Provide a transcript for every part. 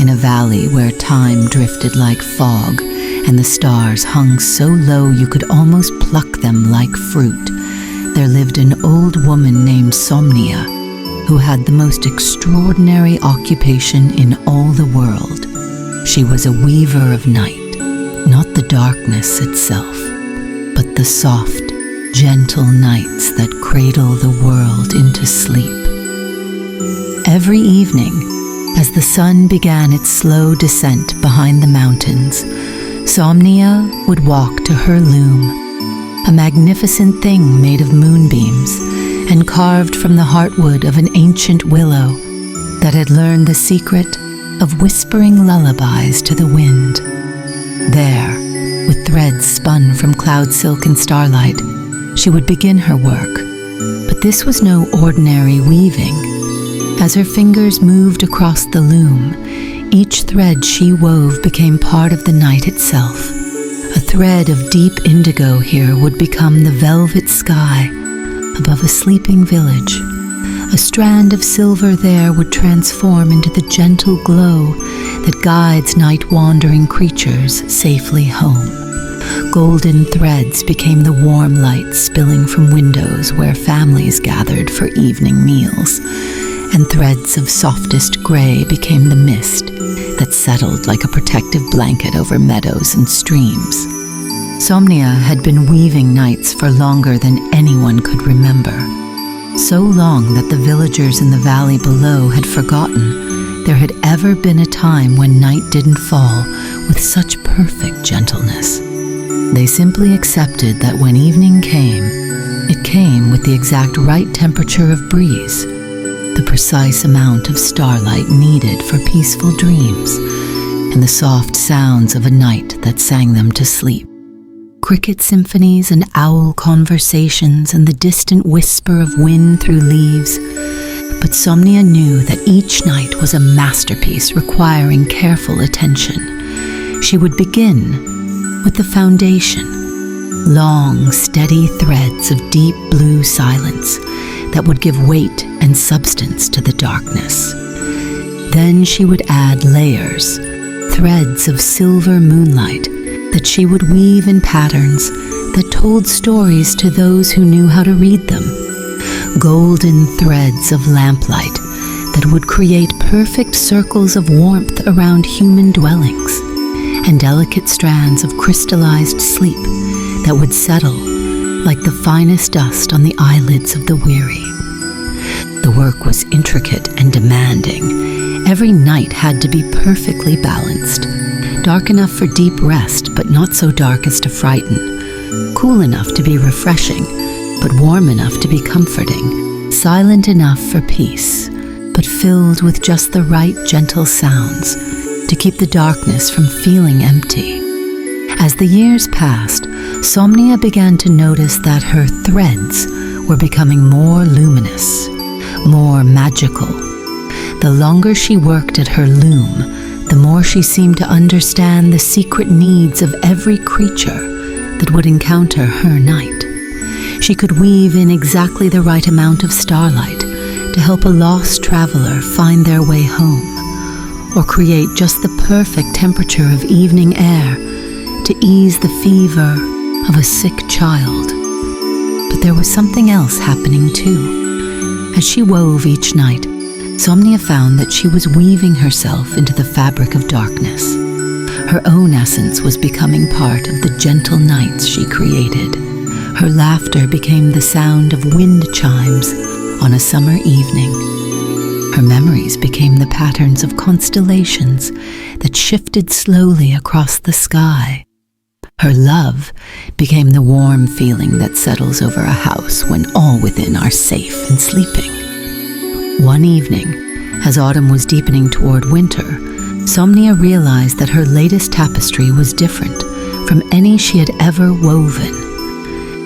in a valley where time drifted like fog and the stars hung so low you could almost pluck them like fruit, there lived an old woman named Somnia, who had the most extraordinary occupation in all the world. She was a weaver of night, not the darkness itself, but the soft, gentle nights that cradle the world into sleep. Every evening, as the sun began its slow descent behind the mountains, Somnia would walk to her loom, a magnificent thing made of moonbeams and carved from the heartwood of an ancient willow that had learned the secret of whispering lullabies to the wind. There, with threads spun from cloud silk and starlight, she would begin her work. But this was no ordinary weaving. As her fingers moved across the loom, each thread she wove became part of the night itself. A thread of deep indigo here would become the velvet sky above a sleeping village. A strand of silver there would transform into the gentle glow that guides night-wandering creatures safely home. Golden threads became the warm light spilling from windows where families gathered for evening meals, and threads of softest gray became the mist that settled like a protective blanket over meadows and streams. Somnia had been weaving nights for longer than anyone could remember. So long that the villagers in the valley below had forgotten there had ever been a time when night didn't fall with such perfect gentleness. They simply accepted that when evening came, it came with the exact right temperature of breeze, the precise amount of starlight needed for peaceful dreams, and the soft sounds of a night that sang them to sleep. Cricket symphonies and owl conversations and the distant whisper of wind through leaves. But Somnia knew that each night was a masterpiece requiring careful attention. She would begin with the foundation, long, steady threads of deep blue silence that would give weight and substance to the darkness. Then she would add layers, threads of silver moonlight that she would weave in patterns that told stories to those who knew how to read them. Golden threads of lamplight that would create perfect circles of warmth around human dwellings, and delicate strands of crystallized sleep that would settle like the finest dust on the eyelids of the weary. The work was intricate and demanding. Every night had to be perfectly balanced. Dark enough for deep rest, but not so dark as to frighten. Cool enough to be refreshing, but warm enough to be comforting. Silent enough for peace, but filled with just the right gentle sounds to keep the darkness from feeling empty. As the years passed, Somnia began to notice that her threads were becoming more luminous, more magical. The longer she worked at her loom, the more she seemed to understand the secret needs of every creature that would encounter her night. She could weave in exactly the right amount of starlight to help a lost traveler find their way home, or create just the perfect temperature of evening air to ease the fever of a sick child. But there was something else happening too. As she wove each night, Somnia found that she was weaving herself into the fabric of darkness. Her own essence was becoming part of the gentle nights she created. Her laughter became the sound of wind chimes on a summer evening. Her memories became the patterns of constellations that shifted slowly across the sky. Her love became the warm feeling that settles over a house when all within are safe and sleeping. One evening, as autumn was deepening toward winter, Somnia realized that her latest tapestry was different from any she had ever woven.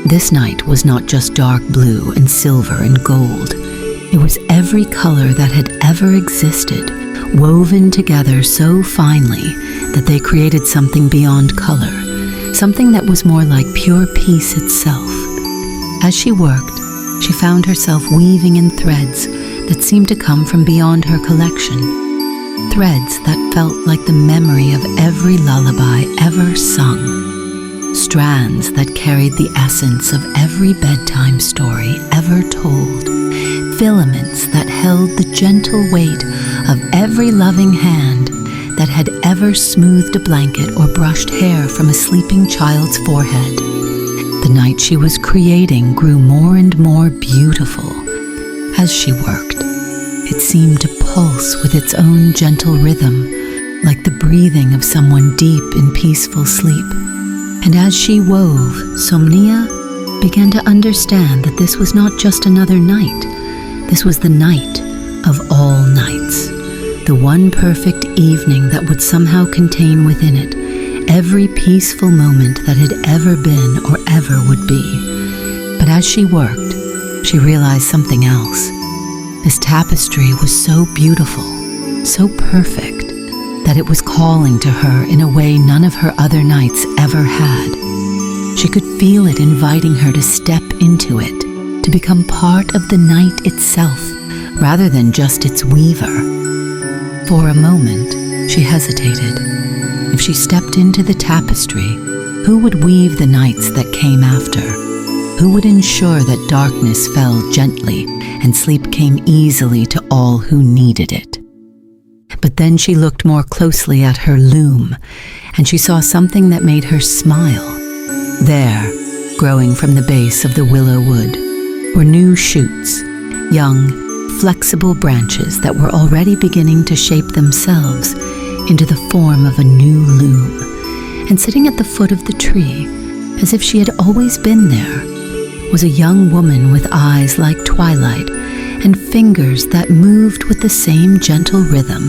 This night was not just dark blue and silver and gold. It was every color that had ever existed, woven together so finely that they created something beyond color, something that was more like pure peace itself. As she worked, she found herself weaving in threads that seemed to come from beyond her collection. threads that felt like the memory of every lullaby ever sung, strands that carried the essence of every bedtime story ever told, filaments that held the gentle weight of every loving hand that had ever smoothed a blanket or brushed hair from a sleeping child's forehead. The night she was creating grew more and more beautiful. As she worked, it seemed to pulse with its own gentle rhythm, like the breathing of someone deep in peaceful sleep. And as she wove, Somnia began to understand that this was not just another night. This was the night of all nights, the one perfect evening that would somehow contain within it every peaceful moment that had ever been or ever would be. But as she worked, she realized something else. This tapestry was so beautiful, so perfect, that it was calling to her in a way none of her other nights ever had. She could feel it inviting her to step into it, to become part of the night itself, rather than just its weaver. For a moment, she hesitated. If she stepped into the tapestry, who would weave the nights that came after? Who would ensure that darkness fell gently and sleep came easily to all who needed it? But then she looked more closely at her loom, and she saw something that made her smile. There, growing from the base of the willow wood, were new shoots, young, flexible branches that were already beginning to shape themselves into the form of a new loom. And sitting at the foot of the tree, as if she had always been there, was a young woman with eyes like twilight and fingers that moved with the same gentle rhythm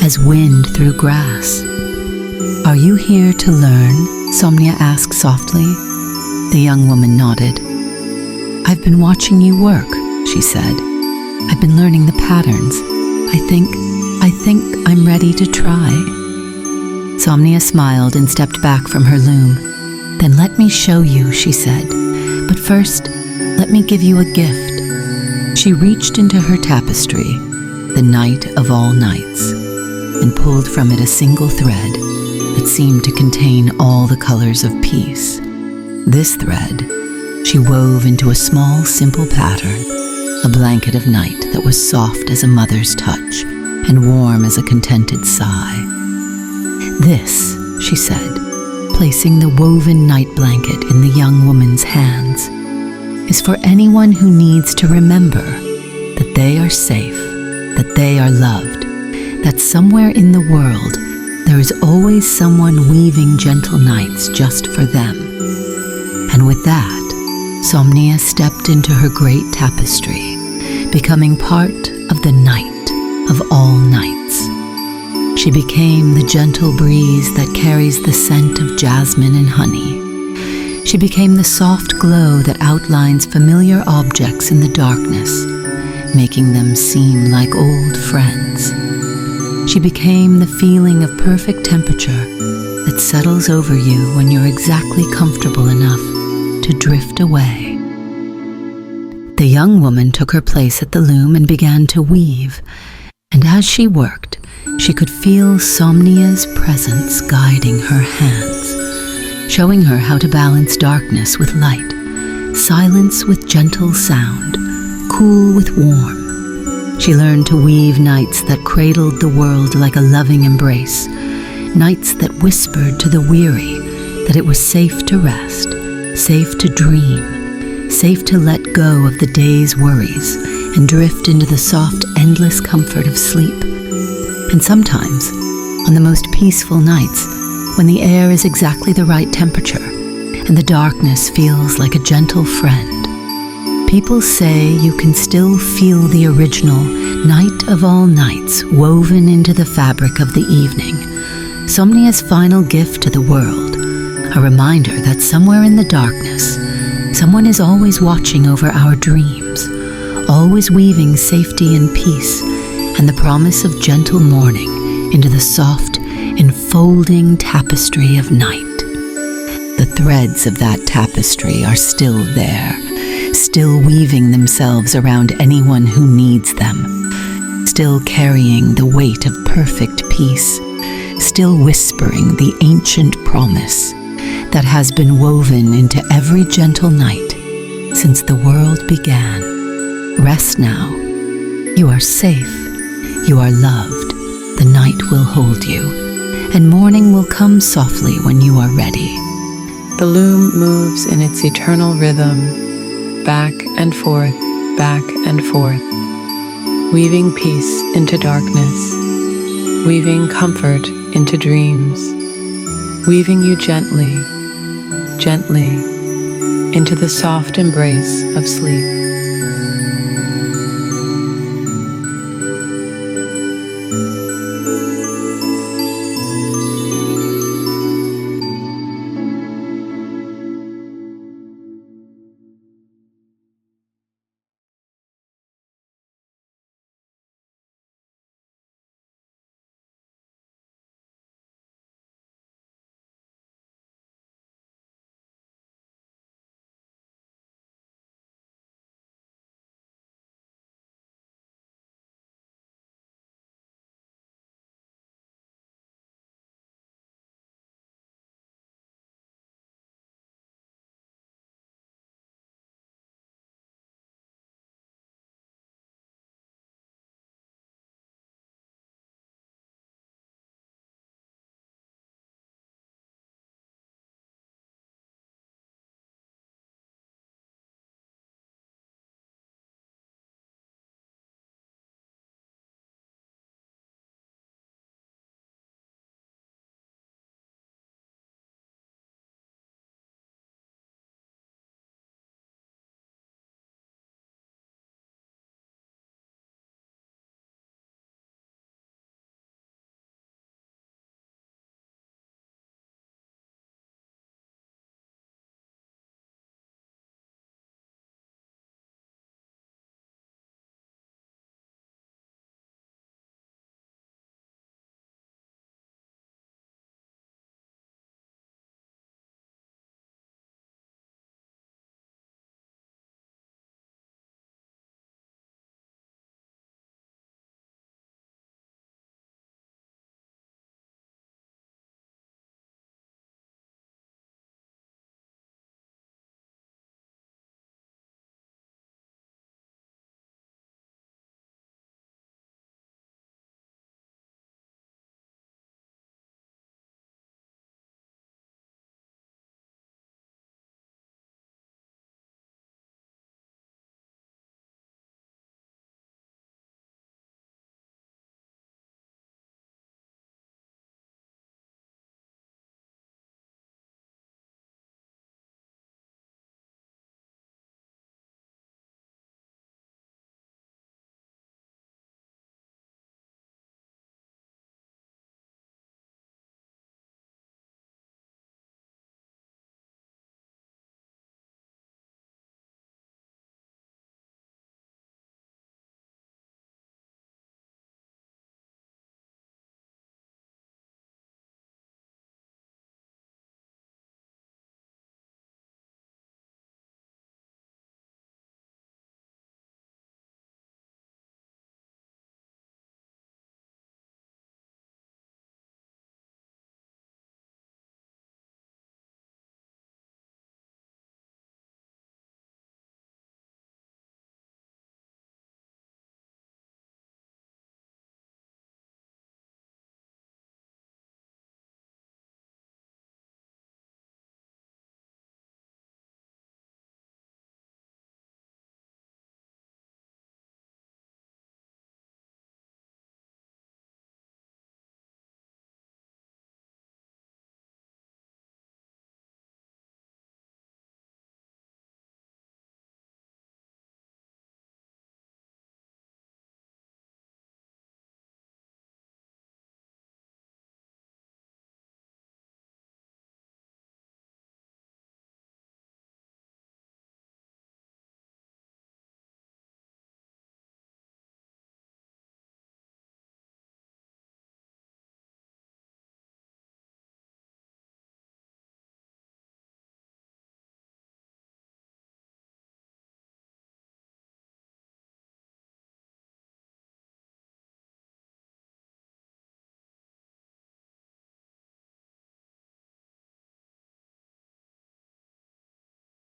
as wind through grass. "Are you here to learn?" Somnia asked softly. The young woman nodded. "I've been watching you work," she said. "I've been learning the patterns. I think I'm ready to try." Somnia smiled and stepped back from her loom. "Then let me show you," she said. "But first, let me give you a gift." She reached into her tapestry, the night of all nights, and pulled from it a single thread that seemed to contain all the colors of peace. This thread she wove into a small, simple pattern, a blanket of night that was soft as a mother's touch and warm as a contented sigh. "This," she said, placing the woven night blanket in the young woman's hands, "is for anyone who needs to remember that they are safe, that they are loved, that somewhere in the world there is always someone weaving gentle nights just for them." And with that, Somnia stepped into her great tapestry, becoming part of the night of all nights. She became the gentle breeze that carries the scent of jasmine and honey. She became the soft glow that outlines familiar objects in the darkness, making them seem like old friends. She became the feeling of perfect temperature that settles over you when you're exactly comfortable enough to drift away. The young woman took her place at the loom and began to weave, and as she worked, she could feel Somnia's presence guiding her hands, showing her how to balance darkness with light, silence with gentle sound, cool with warm. She learned to weave nights that cradled the world like a loving embrace, nights that whispered to the weary that it was safe to rest, safe to dream, safe to let go of the day's worries and drift into the soft, endless comfort of sleep. And sometimes, on the most peaceful nights, when the air is exactly the right temperature and the darkness feels like a gentle friend, people say you can still feel the original night of all nights woven into the fabric of the evening, Somnia's final gift to the world, a reminder that somewhere in the darkness, someone is always watching over our dreams, always weaving safety and peace and the promise of gentle morning into the soft, enfolding tapestry of night. The threads of that tapestry are still there, still weaving themselves around anyone who needs them, still carrying the weight of perfect peace, still whispering the ancient promise that has been woven into every gentle night since the world began. Rest now. You are safe. You are loved. The night will hold you, and morning will come softly when you are ready. The loom moves in its eternal rhythm, back and forth, weaving peace into darkness, weaving comfort into dreams, weaving you gently, gently into the soft embrace of sleep.